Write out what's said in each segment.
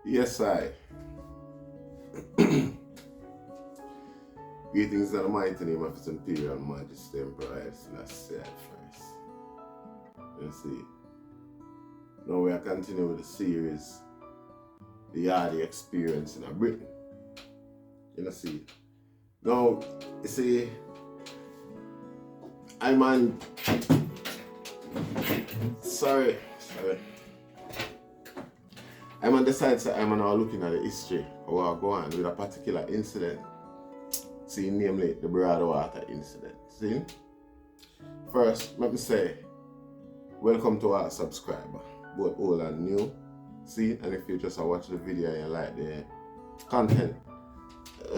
Yes, I. Greetings in the mighty name of His Imperial Majesty Emperor Haile Selassie I. You see, now we are continuing with the series, the YARDIE Experience in Britain. You see, now, you see, I'm on, I'm on the side, so I'm now looking at the history of what go on with a particular incident. See, namely the Broadwater incident. See? First, let me say, welcome to our subscriber, both old and new. See, and if you just watch the video and you like the content,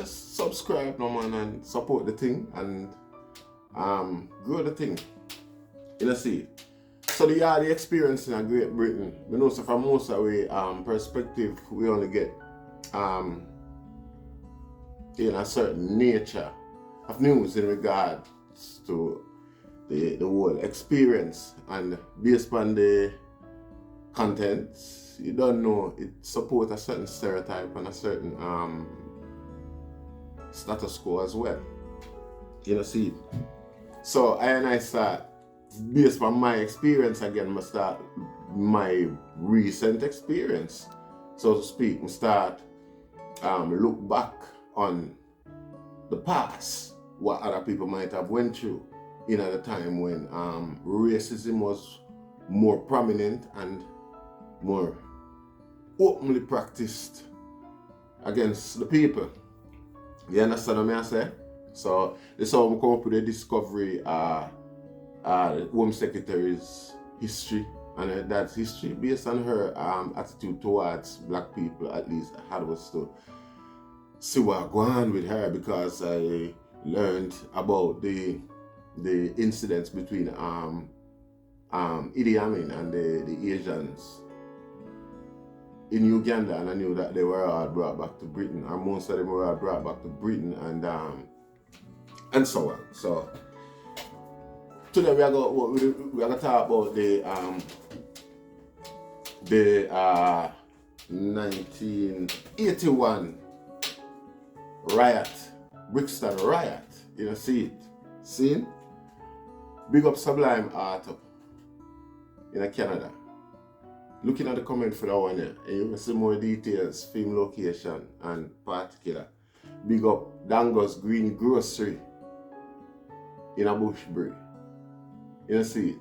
subscribe, no man, and support the thing and grow the thing. You see. So the YARDIE experience in Great Britain, we know so from most of our perspective, we only get in a certain nature of news in regards to the whole experience, and based on the content, you don't know, it supports a certain stereotype and a certain status quo as well. You see. So I start, based on my experience again, I start my recent experience, so to speak. I start look back on the past, what other people might have went through in at a time when racism was more prominent and more openly practiced against the people. You understand what I say? So this is how I come up with the discovery Home Secretary's history, and that's history based on her attitude towards black people. At least I was to see what going on with her, because I learned about the incidents between Idi Amin and the Asians in Uganda, and I knew that they were all brought back to Britain, or most of them were all brought back to Britain, and so on. So today we are going to talk about the 1981 riot, Brixton riot. You see it? See? Big up Sublime Art in Canada. Looking at the comment for that one here, and you will see more details, film location and particular. Big up Dango's Green Grocery in a Bushbury. You see it?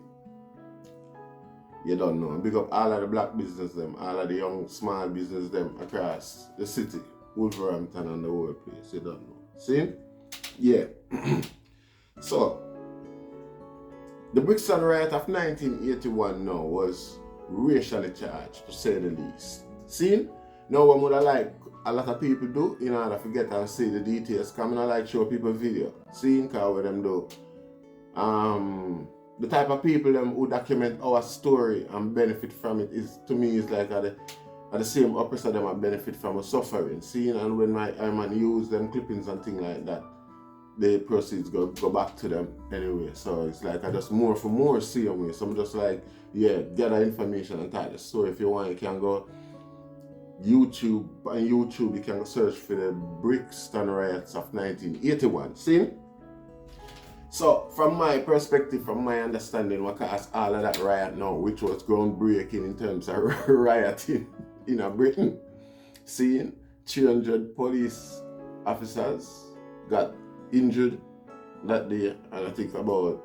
You don't know. Big up all of the black business them, all of the young small business them across the city, Wolverhampton and the whole place. You don't know. See? Yeah. So the Brixton riot of 1981 now was racially charged, to say the least. See? Now what would I like a lot of people do in order to get and see the details, come and I like show people video. See? Because what them do. The type of people them who document our story and benefit from it is, to me, is like at the same opposite them and benefit from a suffering. See, and when I use them clippings and things like that, the proceeds go back to them anyway. So it's like I just more for more see on me. So I'm just like, yeah, gather information and tell the story. If you want, you can go YouTube, and YouTube you can search for the Brixton riots of 1981. See? So from my perspective, from my understanding, what caused all of that riot now, which was groundbreaking in terms of rioting in Britain, seeing 300 police officers got injured that day, and I think about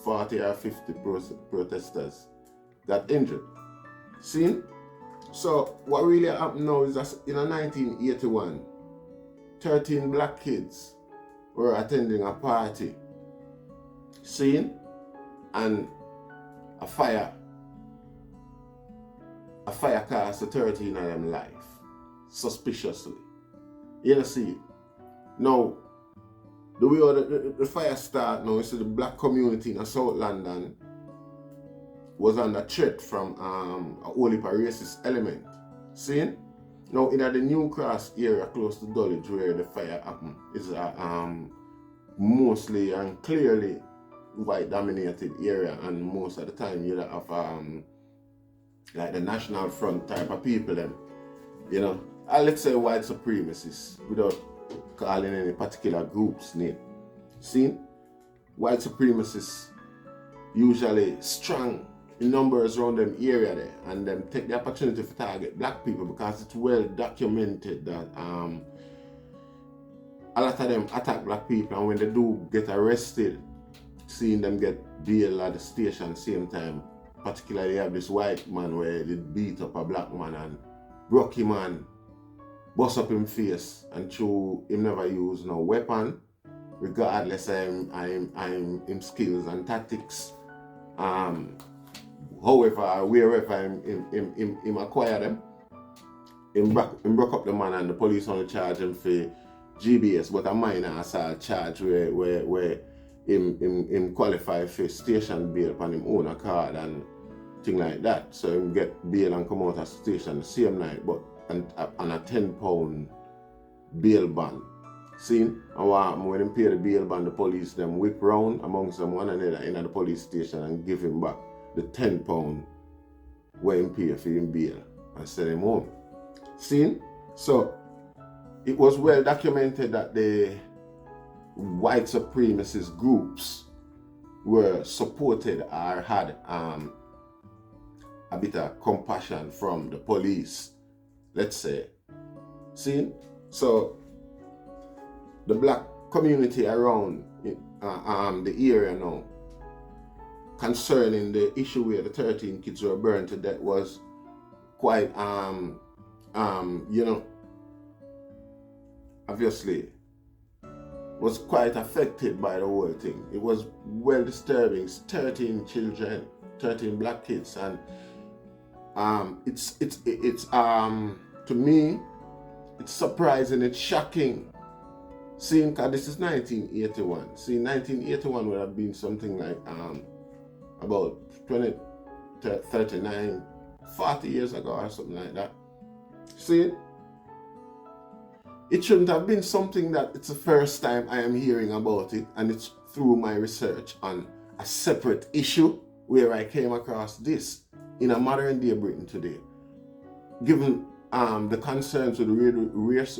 40 or 50 protesters got injured. See? So what really happened now is that in 1981, 13 black kids were attending a party. See? And a fire cost 13 of them life, suspiciously. You see? Now, the way the fire started now, you see the black community in South London was under threat from a whole heap of racist element. See? Now, in the New Cross area close to Dulwich where the fire happened, is mostly and clearly white dominated area, and most of the time you have like the National Front type of people them You know, let's say white supremacists without calling any particular group's name. See, white supremacists usually strong in numbers around them area there, and them take the opportunity to target black people because it's well documented that a lot of them attack black people, and when they do get arrested, seeing them get bail at the station same time. Particularly have this white man where they beat up a black man and broke him and bust up him face, and through him never use no weapon, regardless I'm him skills and tactics. However, wherever him acquire them, him broke up the man, and the police only charge him for GBS, but a minor assault charge where him qualify for station bail on him own card and thing like that. So him get bail and come out of station the same night, but on a £10 bail bond. See, and when him pay the bail bond, the police them whip round amongst them one another in the police station and give him back the £10 where him pay for him bail and send him home. See, so it was well documented that the white supremacist groups were supported or had a bit of compassion from the police, let's say. See, so the black community around the area now, concerning the issue where the 13 kids were burned to death, was quite you know, obviously was quite affected by the whole thing. It was well disturbing. 13 children, 13 black kids, and it's to me, it's surprising, it's shocking. Seeing, cause this is 1981. See, 1981 would have been something like about 20, 39, 40 years ago or something like that. See, it shouldn't have been something that it's the first time I am hearing about it, and it's through my research on a separate issue where I came across this in a modern day Britain today. Given the concerns with race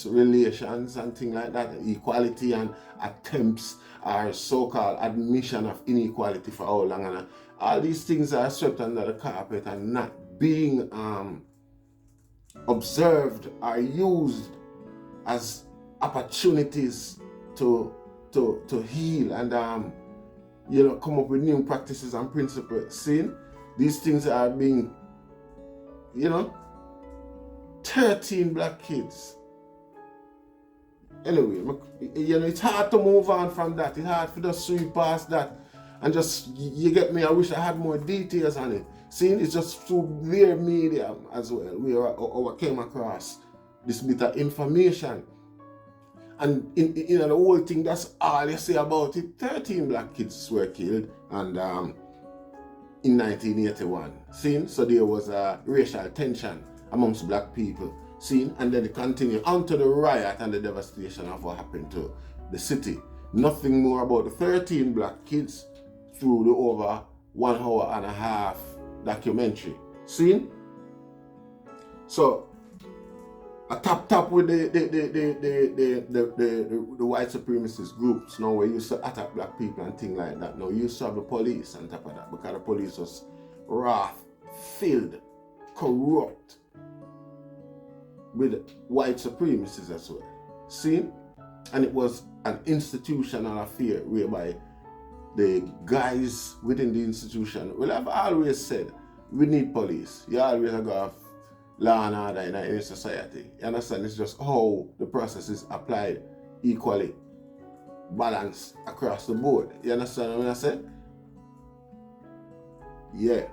relations and things like that, equality and attempts or so-called admission of inequality for how long, and all these things are swept under the carpet and not being observed or used as opportunities to heal and you know, come up with new practices and principles. See, these things are being, you know, 13 black kids. Anyway, you know, it's hard to move on from that. It's hard to just sweep past that and just, you get me, I wish I had more details on it. See, it's just through their medium as well where I came across this bit of information. And in the whole thing, that's all you say about it. 13 black kids were killed and in 1981. See, so there was a racial tension amongst black people. See, and then it continued onto the riot and the devastation of what happened to the city. Nothing more about the 13 black kids through the over 1 hour and a half documentary. See? So I tap with the white supremacist groups now, where you used to attack black people and things like that. Now you used to have the police on top of that, because the police was wrath filled, corrupt with white supremacists as well. See? And it was an institutional affair whereby the guys within the institution, well, I've always said, we need police. You always have to have law and order in any society. You understand? It's just how the process is applied equally, balanced across the board. You understand what I say? Yeah.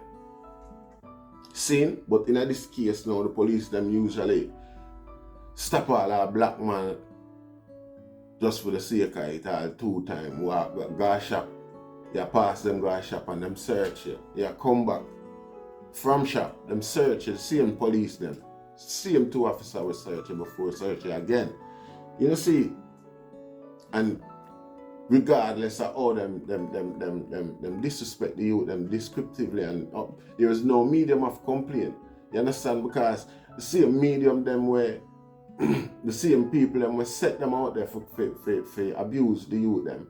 Seen, but in this case now, the police them usually stop all our black man just for the sake of it all 2 times. Go shop, you pass them go shop and them search you. You come back from shop, them search you, same police them. Same 2 officers will search you before search you again. You know, see, and regardless of how them disrespect the youth, them descriptively, and there is no medium of complaint. You understand? Because the same medium them where the same people them will set them out there for abuse the youth them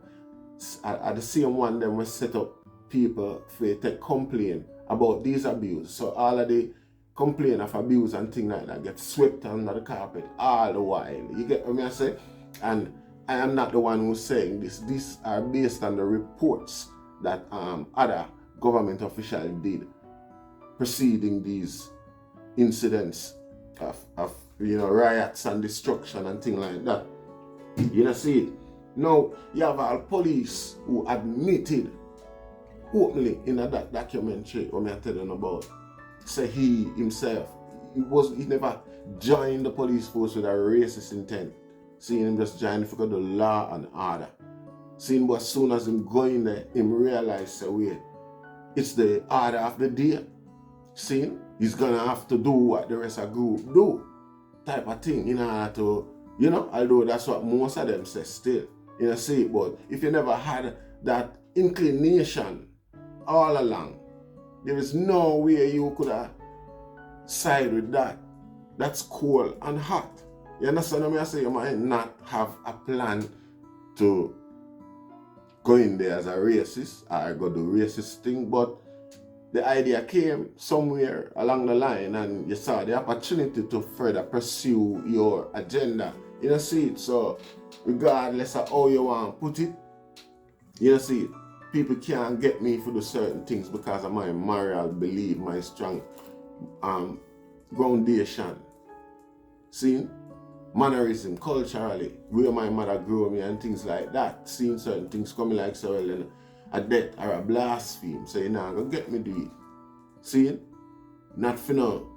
are the same one them will set up people for take complain about these abuse. So all of the complaint of abuse and things like that get swept under the carpet all the while. You get what I say? And I am not the one who's saying this. These are based on the reports that other government officials did preceding these incidents of riots and destruction and things like that. You know, see it. Now you have all police who admitted openly in that documentary what I'm telling about. Say he himself, he never joined the police force with a racist intent. Seeing him just join for the law and order. Seeing but as soon as him going there, him realize say wait, it's the order of the day. Seeing he's gonna have to do what the rest of the group do. Type of thing in order to, although that's what most of them say still. See, but if you never had that inclination all along, there is no way you could have sided with that. That's cold and hot. You understand what I say? You might not have a plan to go in there as a racist or go do racist thing, but the idea came somewhere along the line and you saw the opportunity to further pursue your agenda. See it? So regardless of how you want to put it, see it? People can't get me for do certain things because of my moral belief, my strong foundation. See? Mannerism, culturally, where my mother grew me and things like that. Seeing certain things coming like so well and a death or a blaspheme. So you're not going to get me do it. See? Not for no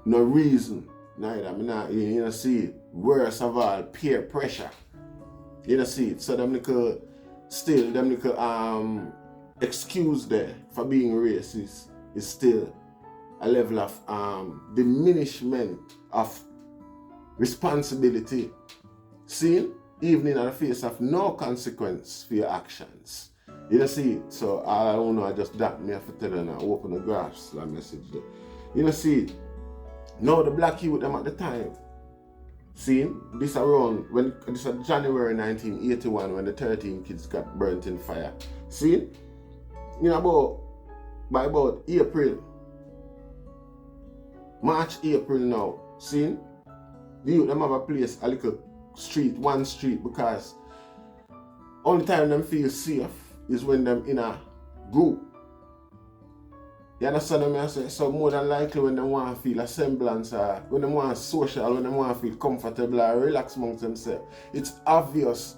reason. Neither. I'm not, see it. Worst of all, peer pressure. See it. So them little excuse there for being racist is still a level of diminishment of responsibility. See? Even in the face of no consequence for your actions. See it? So I don't know, I just that me have to tell you now, open the grasp that message there. See it? Now the black youth them at the time. See, this around this is January 1981 when the 13 kids got burnt in fire. See? By about March, April now. See? The youth them have a place, a little street, one street, because only time them feel safe is when them in a group. You understand what I say? So more than likely when they want to feel a semblance, when they want to social, when they want to feel comfortable or relax amongst themselves, it's obvious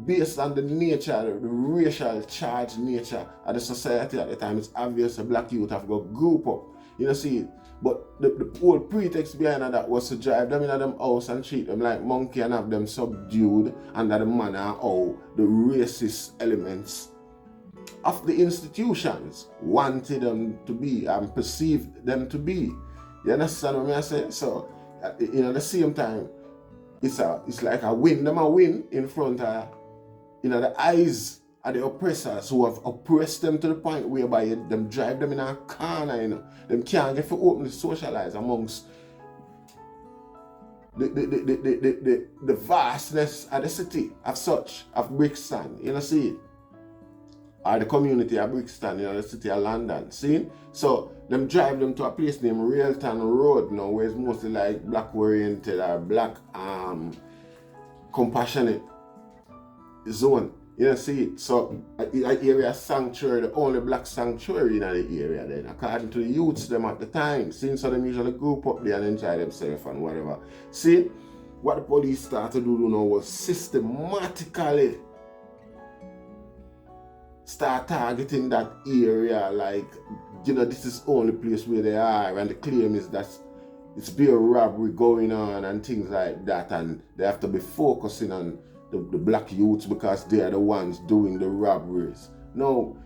based on the nature, the racial charged nature of the society at the time, it's obvious the black youth have got group up. See, but the whole pretext behind that was to drive them in them house and treat them like monkey and have them subdued under the manner how the racist elements of the institutions wanted them to be and perceived them to be. You understand what I say? So, at the same time, it's like a win. Them a win in front of, the eyes of the oppressors who have oppressed them to the point whereby them drive them in a corner, Them can't get for openly socialize amongst the vastness of the city of such, of Brixton. See it? Or the community of Brixton, the city of London. See? So them drive them to a place named Railton Road now, where it's mostly like black oriented or black compassionate zone. See it? So that area sanctuary, the only black sanctuary in the area then, according to the youths them at the time. See, so them usually group up there and enjoy themselves and whatever. See, what the police started to do now was systematically start targeting that area, like, this is the only place where they are, and the claim is that it's beer robbery going on and things like that, and they have to be focusing on the black youths because they are the ones doing the robberies. No,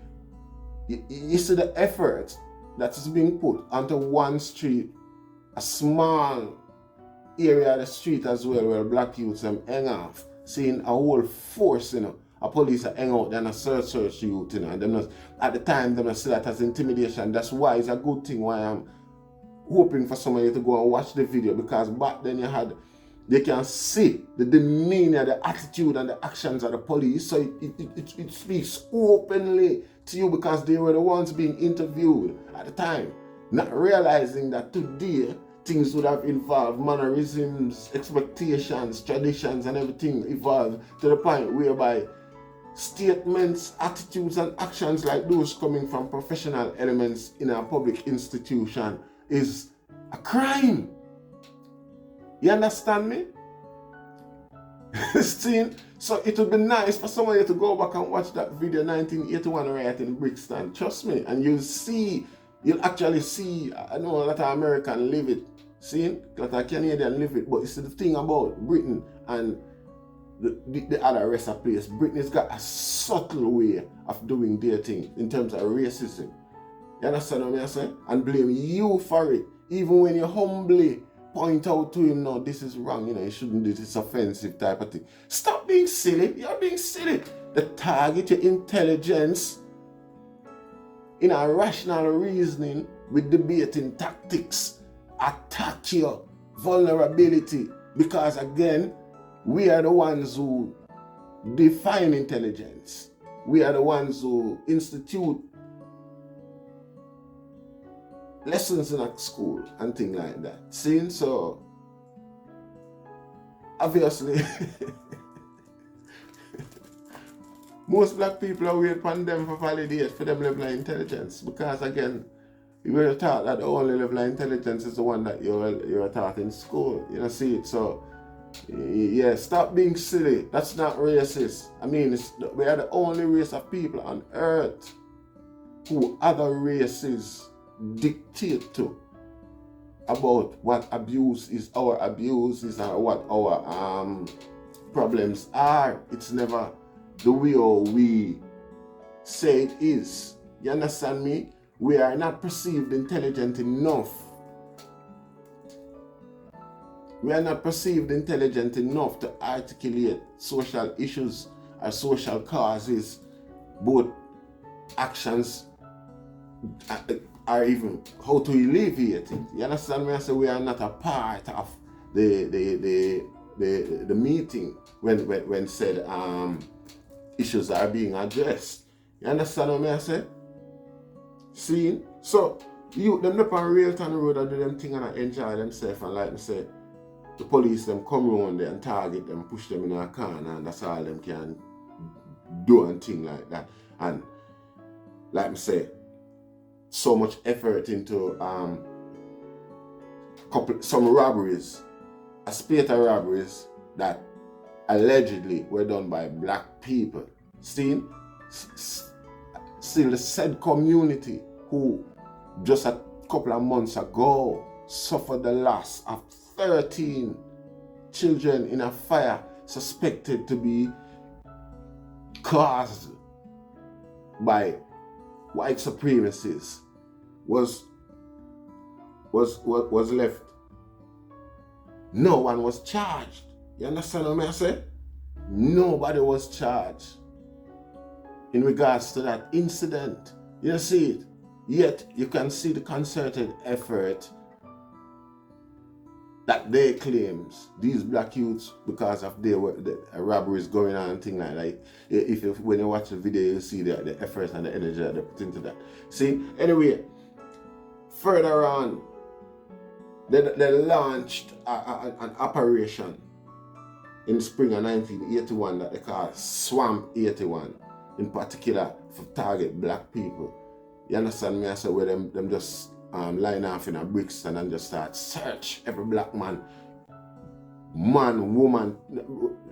you see the effort that is being put onto one street, a small area of the street as well, where black youths hang off, seeing a whole force, a police hang out there and a search youth, and them not, at the time them not see that as intimidation. That's why it's a good thing why I'm hoping for somebody to go and watch the video, because back then they can see the demeanor, the attitude and the actions of the police. So it speaks openly to you, because they were the ones being interviewed at the time, not realizing that today things would have involved mannerisms, expectations, traditions and everything evolved to the point whereby statements, attitudes and actions like those coming from professional elements in a public institution is a crime. You understand me? See? So it would be nice for somebody to go back and watch that video, 1981 riot in Brixton. Trust me, and you'll actually see, I know a lot of Americans live it. See? A lot of Canadians live it. But you see, the thing about Britain and the other rest of place, Britain's got a subtle way of doing their thing in terms of racism. You understand what I'm saying? And blame you for it. Even when you humbly point out to him, no, this is wrong, you shouldn't do this, offensive type of thing. Stop being silly. You're being silly. The target your intelligence in a rational reasoning with debating tactics, attack your vulnerability, because again, we are the ones who define intelligence. We are the ones who institute lessons in a school and things like that. See, so obviously most black people are waiting upon them for validate for them level of intelligence, because again, you were taught that the only level of intelligence is the one that you're taught in school. See it. So yeah, stop being silly. That's not racist. I mean, we are the only race of people on earth who other races dictate to about what abuse is, our abuse is, or what our problems are. It's never the way we say it is. You understand me? We are not perceived intelligent enough. We are not perceived intelligent enough to articulate social issues or social causes, both actions or even how to alleviate it. You understand me? I say we are not a part of the meeting when said issues are being addressed. You understand what I say? See? So you them up on Railton Road and do them thing and enjoy themselves, and like I say, the police them come around there and target them, push them in a corner, and that's all them can do and thing like that. And like I say, so much effort into some robberies, a spate of robberies that allegedly were done by black people. Still the said community who just a couple of months ago suffered the loss of 13 children in a fire suspected to be caused by white supremacists was left. No one was charged. You understand what I say? Nobody was charged in regards to that incident. You see it? Yet you can see the concerted effort that they claims these black youths, because of the robberies going on and things like that. If when you watch the video, you see the effort and the energy that they put into that. See, anyway, further on, they launched an operation in spring of 1981 that they call Swamp 81, in particular for target black people. You understand me? I said where them just line off in a Brixton and just start search every black man, woman,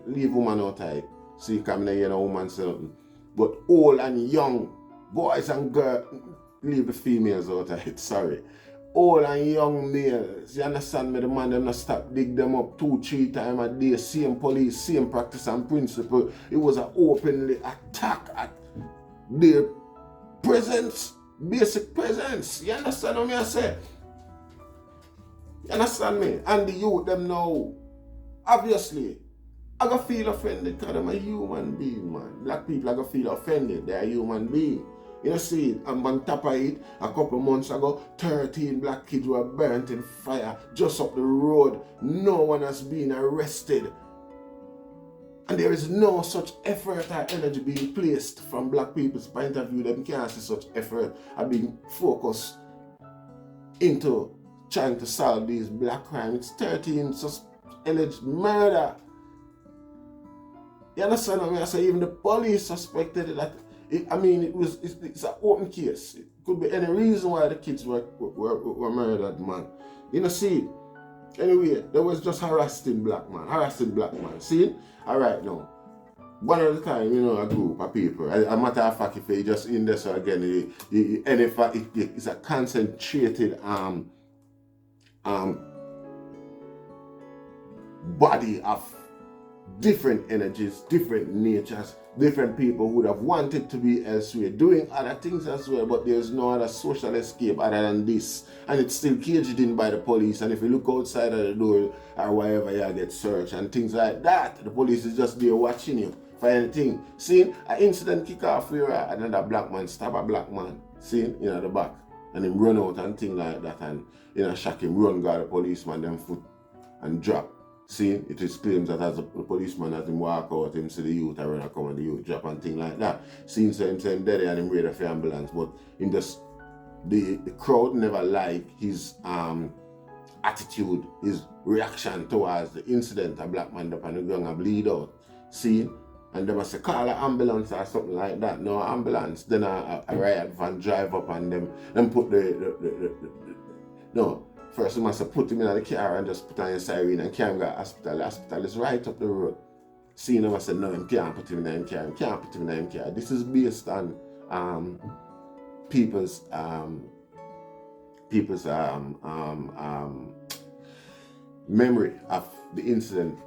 leave woman out of it. So you come in, woman say nothing. But old and young, boys and girls, leave the females out of it, sorry. Old and young males, you understand me? The man them not stop dig them up 2-3 times a day, same police, same practice and principle. It was an openly attack at their presence. Basic presence. You understand what I say? You understand me? And the youth them know, obviously, I gonna feel offended because I'm a human being, man. Black people are gonna feel offended. They're a human being. You see, and on top of it, a couple months ago, 13 black kids were burnt in fire just up the road. No one has been arrested. And there is no such effort or energy being placed from black people's point of view. Them can't see such effort are being focused into trying to solve these black crimes. It's 13 alleged murder. You understand what I mean? I say even the police suspected that. It's an open case. It could be any reason why the kids were murdered, man. You know, see. Anyway, there was just harassing black man. See? Alright now. One of the time, you know, a group of people, a matter of fact, if you just in this again, it's a concentrated body of different energies, different natures, different people who would have wanted to be elsewhere, doing other things as well, but there's no other social escape other than this. And it's still caged in by the police. And if you look outside of the door or wherever you get searched and things like that, the police is just there watching you for anything. Seeing an incident kick off where another black man stab a black man, seeing in the back, and him run out and things like that, and shock him, run guard the policeman, them foot and drop. See, it is claims that as the policeman as him walk out, him see the youth and run come and the youth drop and thing like that. Seeing so him say him dead and him ready for ambulance, but in just the crowd never like his attitude, his reaction towards the incident. A black man up on the ground and bleed out. See, and they must say call an ambulance or something like that. No ambulance. Then a riot van drive up and them put no. First, you must have put him in the car and just put on your siren and carry him to the hospital. The hospital is right up the road. See, you must say, no, you can't put him in the car. You can't put him in the car. This is based on people's memory of the incident,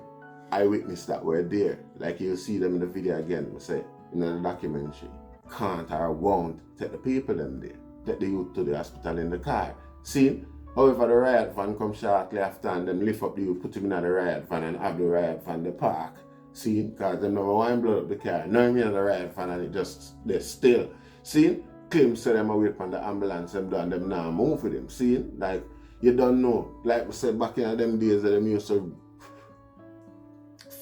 eyewitness that were there. Like you'll see them in the video again, we say, in the documentary. Can't or won't take the people them there. Take the youth to the hospital in the car. See? However, the riot van come shortly after and them lift up the youth, put him in the riot van and have the riot van the park. See? Because them never want to blow up the car. Now I'm in the riot van and it just, they're still. See? Claims say them away from the ambulance, them done, them now move with them. See? Like, you don't know. Like we said back in them days that them used to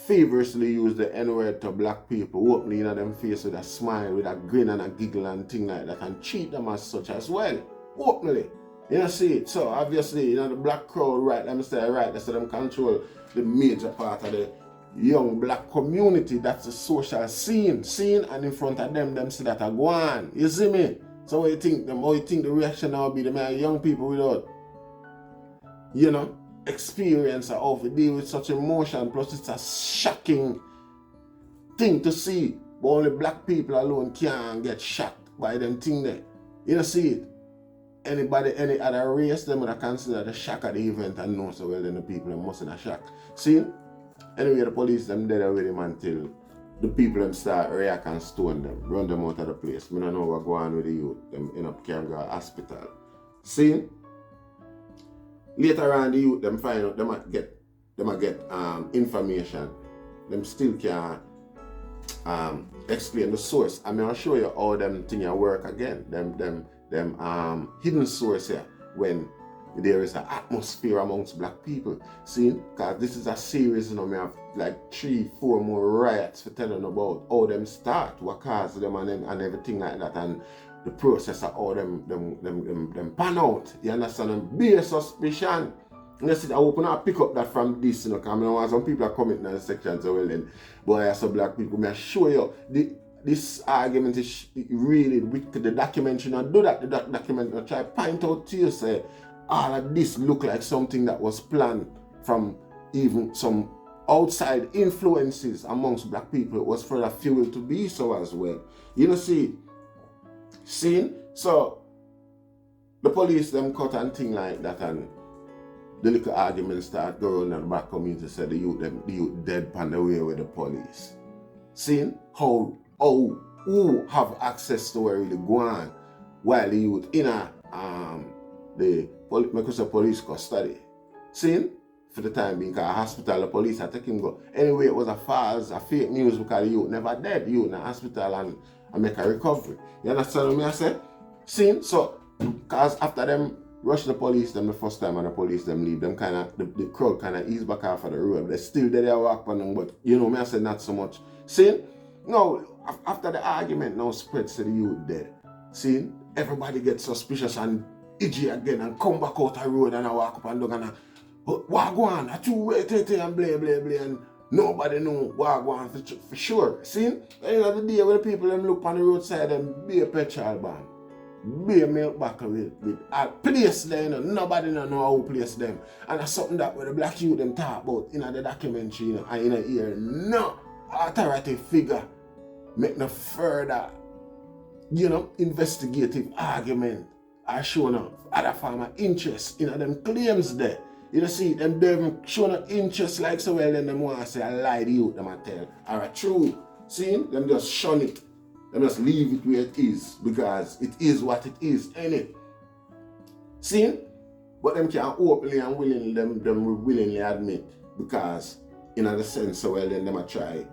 feverishly use the N-word to black people, openly in them face with a smile, with a grin and a giggle and thing like that, and treat them as such as well. Openly. You know, see it. So obviously, you know, the black crowd, right, let me say right, they say them control the major part of the young black community. That's the social scene, and in front of them see that are go on. You see me? So what you think the reaction now be the young people without, you know, experience of how to deal with such emotion, plus it's a shocking thing to see. But only black people alone can get shocked by them thing there. You know, see it? Anybody, any other race, them would have considered the shock of the event and know so well then the people them mustn't have shock. See? Anyway, the police them dead with him until the people them start react and stone them, run them out of the place. I don't know what go on with the youth, them end up carrying to hospital. See? Later on the youth them find out them might get information. Them still can explain the source. I mean I'll show you how them things work again. Them hidden source here when there is an atmosphere amongst black people. See, because this is a series, you know, we have like 3-4 more riots for telling about how them start, what caused them and everything like that, and the process of how them pan out. You understand? And be a suspicion. And you see, I open up pick up that from this, you know, because I know some people are coming in the section, so well then, boy, as a black people, may I show you this argument is really with the documentary. Now do that, the documentary try point out to you, say, all of this look like something that was planned from even some outside influences amongst black people. It was for the fuel to be so as well. You know, see? So the police them cut and thing like that, and the little arguments start going on the black community, say the youth dead on the way with the police. See who have access to where really go on while the youth in the police custody. See? for the time being, because hospital, the police had taken him go. Anyway, it was a fake news because the youth never dead. You in the hospital and make a recovery. You understand what I say? See? So, because after them rush the police them the first time and the police them leave, them kind of, the crowd kind of ease back off of the road. They're still there, they walk on them, but you know, me I said not so much. See? Now, after the argument now spreads to the youth dead. See? Everybody gets suspicious and itchy again and come back out the road and I walk up and down and what go on? A two-way and blah, blah, blah, and nobody know what go on for sure. See? At the end of the day, when the people them look on the roadside and be a petrol ban, be a milk buckle with a place there, you know, nobody know how to place them. And that's something that when the black youth them talk about in the documentary, you know, and in the ear, no authoritative figure make no further, you know, investigative argument or show no other form of interest in them claims there. You know, see, them don't show no interest like so well, then them want to say a lie to you, them a tell, or a true. See, them just shun it. Them just leave it where it is, because it is what it is, ain't it? See? But them can openly and willingly, them willingly admit, because in the sense so well, then them a try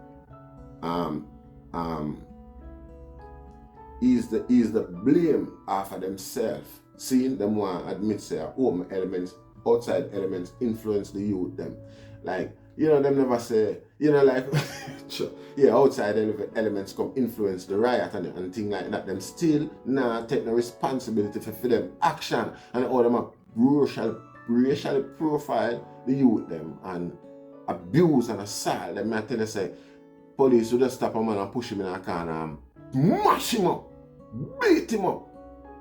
ease the blame off of themselves. Seeing them want to admit say open elements, outside elements influence the youth them. Like, you know, them never say, you know, like, yeah, outside elements come influence the riot and things like that. Them still take no responsibility for them action and all them racially profile the youth them and abuse and assault them. I tell you, say, police will just stop a man and push him in a corner and mash him up, beat him up,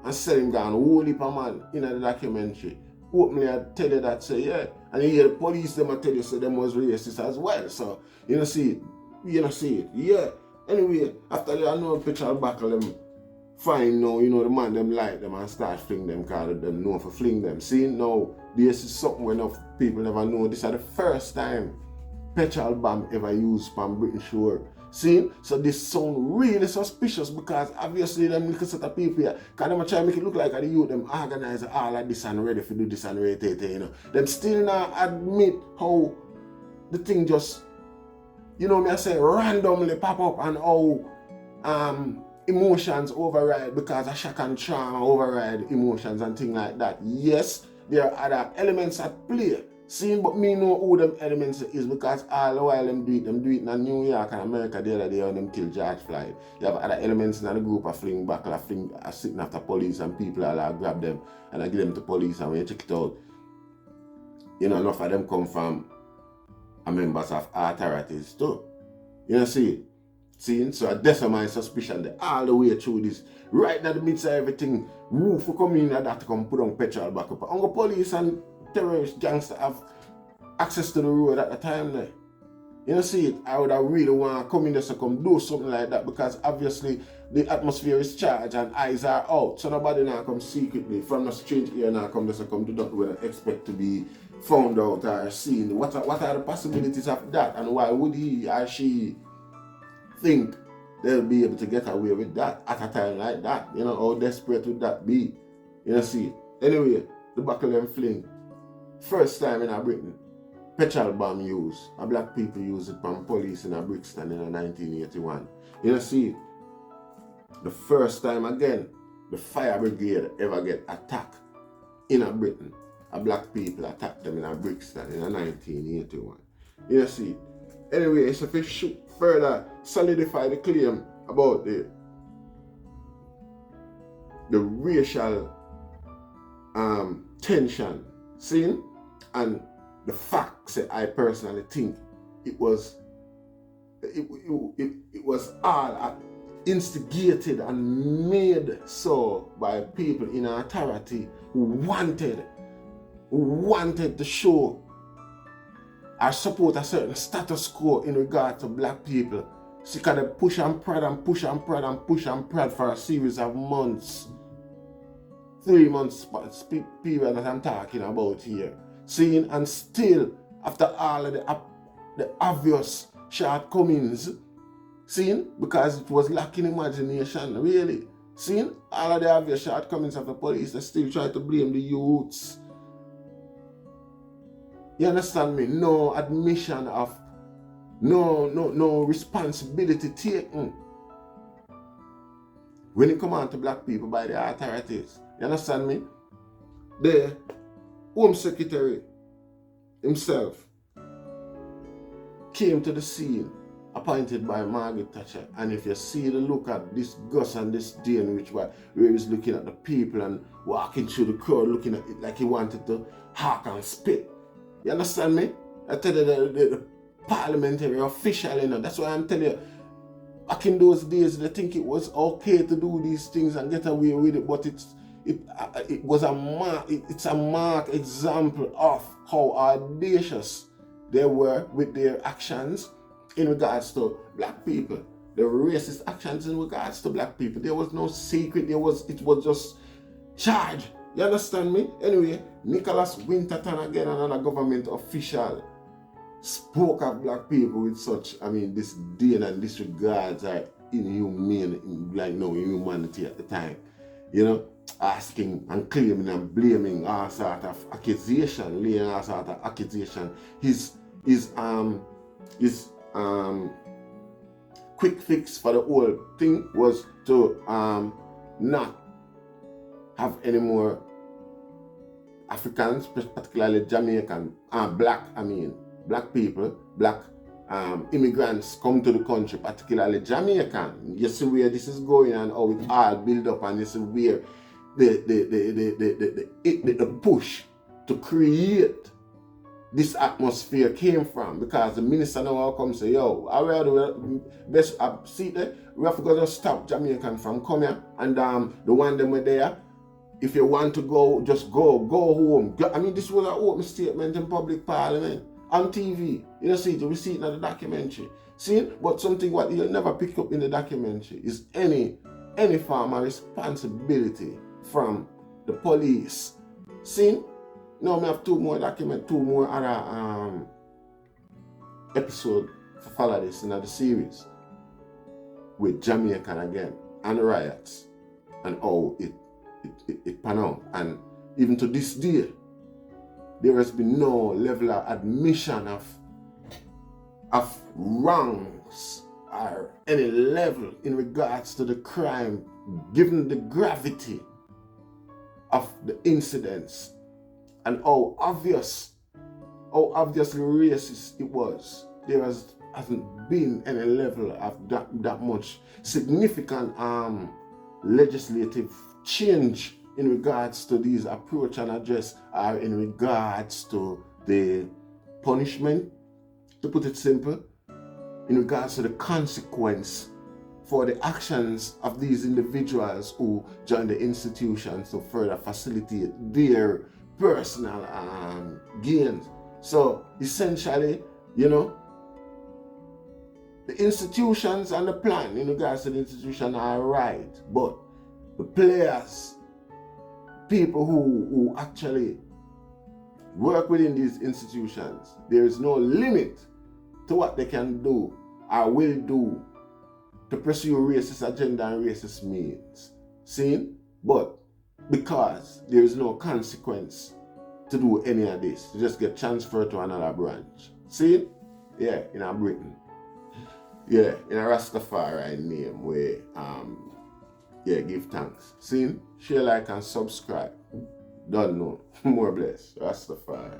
and sell him down, whole heap of man in the documentary. Openly I tell you that, say, yeah. And you hear the police them I tell you, say them was racist as well. So, you know see it, yeah. Anyway, after they know picture buckle them fine now, you know, the man them like them and start fling them, because them know for fling them. See, now, this is something where enough people never know. This is the first time petrol bomb ever used from Britain shore. See? So this sound really suspicious, because obviously them little set of people here, because them try to make it look like the youth them organize all of this and ready to do this and ready, you know. Them still not admit how the thing just, you know me I say, randomly pop up and how emotions override, because of shock and trauma override emotions and things like that. Yes, there are other elements at play. See, but me know who them elements is, because all the while them do it in New York and America the other day when them kill George Floyd. You have other elements in the group of fling back, sitting after police and people all grab them and I give them to police, and when you check it out, you know, enough of them come from members of authorities too. You know, see it? See, so that's my suspicion that all the way through this, right in the midst of everything, who for come in that to come put on petrol back up. And the police and terrorist gangster have access to the road at the time there. You know, see it, I would have really want to come in there to come do something like that, because obviously the atmosphere is charged and eyes are out. So nobody now come secretly from the strange ear now come to come to that way and expect to be found out or seen. What are the possibilities of that, and why would he or she think they'll be able to get away with that at a time like that? You know, how desperate would that be? You know, see it. Anyway, the buckle and fling. First time in Britain, petrol bomb use. Black people use it from police in Brixton in 1981. You know, see, the first time again, the fire brigade ever get attacked in Britain. Black people attacked them in Brixton in 1981. You know, see. Anyway, it's if you further solidify the claim about the racial tension, see? And the facts that I personally think it was all instigated and made so by people in authority who wanted to show or support a certain status quo in regard to black people. So you can push and prod for a series of months. 3 months period that I'm talking about here. Seeing, and still, after all of the obvious shortcomings, seeing, because it was lacking imagination, really. Seeing, all of the obvious shortcomings of the police, they still try to blame the youths. You understand me? No admission of no responsibility taken when it come on to black people by the authorities. You understand me? The Home Secretary himself came to the scene appointed by Margaret Thatcher, and if you see the look at this Gus and this Dane, where he was looking at the people and walking through the crowd looking at it like he wanted to hark and spit. You understand me? I tell you, the parliamentary official, you know, that's why I'm telling you, back in those days they think it was okay to do these things and get away with it, but it was a marked example of how audacious they were with their actions in regards to black people. The racist actions in regards to black people. There was no secret, it was just charged. You understand me? Anyway, Nicholas Winterton, again another government official, spoke of black people with such, disdain and disregards are inhumane, like no humanity at the time. You know, asking and claiming and blaming all sort of accusation, laying all sort of accusation. His quick fix for the whole thing was to not have any more Africans, particularly Jamaican, black people, black immigrants come to the country, particularly Jamaican. You see where this is going and how it all build up, and you see where the push to create this atmosphere came from, because the minister now come say, yo, best see there, we have to go to stop Jamaican from coming, and the one them were there. If you want to go, just go home. This was an open statement in public parliament, on TV. You see it, we see it in the documentary. See, but something what you'll never pick up in the documentary is any form of responsibility from the police. See, now I have two more other episode for follow this in the series with Jamaican again and riots and how it pan out. And even to this day, there has been no level of admission of wrongs or any level in regards to the crime, given the gravity of the incidents and how obviously racist it was. There hasn't been any level of that much significant legislative change in regards to these approach and address, or in regards to the punishment, to put it simple, in regards to the consequence for the actions of these individuals who join the institutions to further facilitate their personal gains. So essentially, the institutions and the plan in regards to the institution are right, but the players, people who actually work within these institutions, there is no limit to what they can do or will do to pursue racist agenda and racist means. See? But because there is no consequence to do any of this, you just get transferred to another branch. See? Yeah, in a Britain. Yeah, in a Rastafari name where give thanks. See? Share, like, and subscribe. Don't know. More bless. Rastafari.